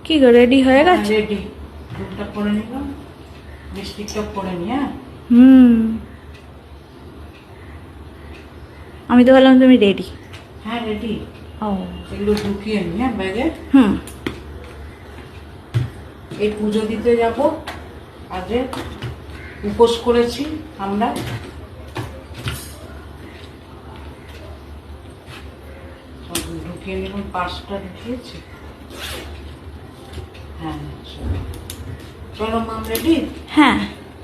কি গো রেডি হয়ে গেছে? রেডি। দুধটা করে নিলাম, লিপস্টিকটা করে নি। হ্যাঁ আমি তো বললাম তুমি রেডি। হ্যাঁ রেডি। ও এগুলো ঢুকিয়ে নি হ্যাঁ ব্যাগে। এই পুজো দিতে যাব। আজ উপোস করেছি আমরা। ঢুকিয়ে নিলাম, পার্সটা ঢুকিয়েছি। হ্যাঁ চলো মাম রেডি। হ্যাঁ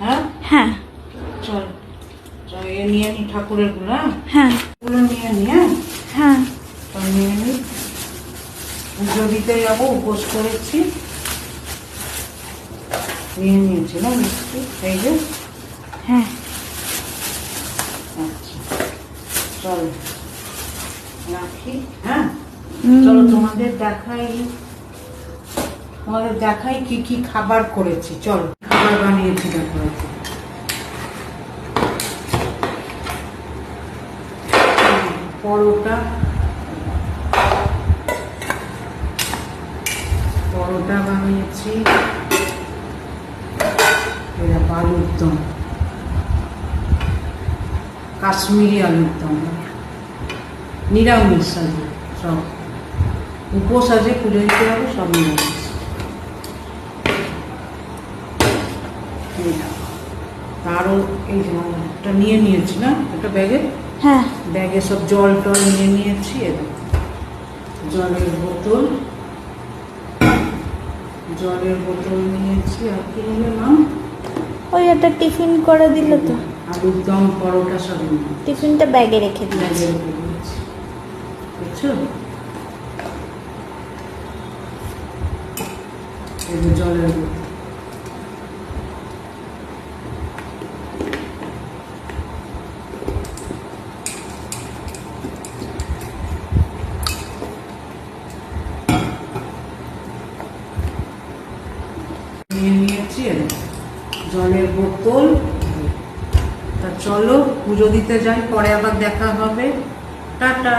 হ্যাঁ হ্যাঁ চল চল এ নিয়ে নি ঠাকুরের গুলো। হ্যাঁ গুলো নিয়ে নি। হ্যাঁ হ্যাঁ নিয়ে নি, পুজো দিতে যাবো, উপোস করেছি। নিয়ে নিয়েছি না মিষ্টি, এই যে। হ্যাঁ আচ্ছা চলো রাখি। হ্যাঁ চলো তোমাদের দেখাই কি কি খাবার করেছি। চলো খাবার বানিয়েছি দেখো। পরোটা বানিয়েছি, আলুর দম, কাশ্মীরি আলুর দম, নিরামিষ আছে সব। উপোস আছে, পুজো দিতে হবে, সব নিরামিষ। তারও এই একটা নিয়ে নিয়েছি না, একটা ব্যাগে। হ্যাঁ ব্যাগে সব জল টল নিয়ে নিয়েছি। জলের বোতল নিয়েছি। আর কি নিলে নাম, ওই একটা টিফিন করে দিলে তো। আলুর দম, পরোটা সব টিফিনটা ব্যাগে রেখে দিয়েছি। বুঝছো? জলের বোতল নিয়ে নিয়েছি। জলের বোতল। তা চলো পুজো দিতে যাই, পরে আবার দেখা হবে। টাটা।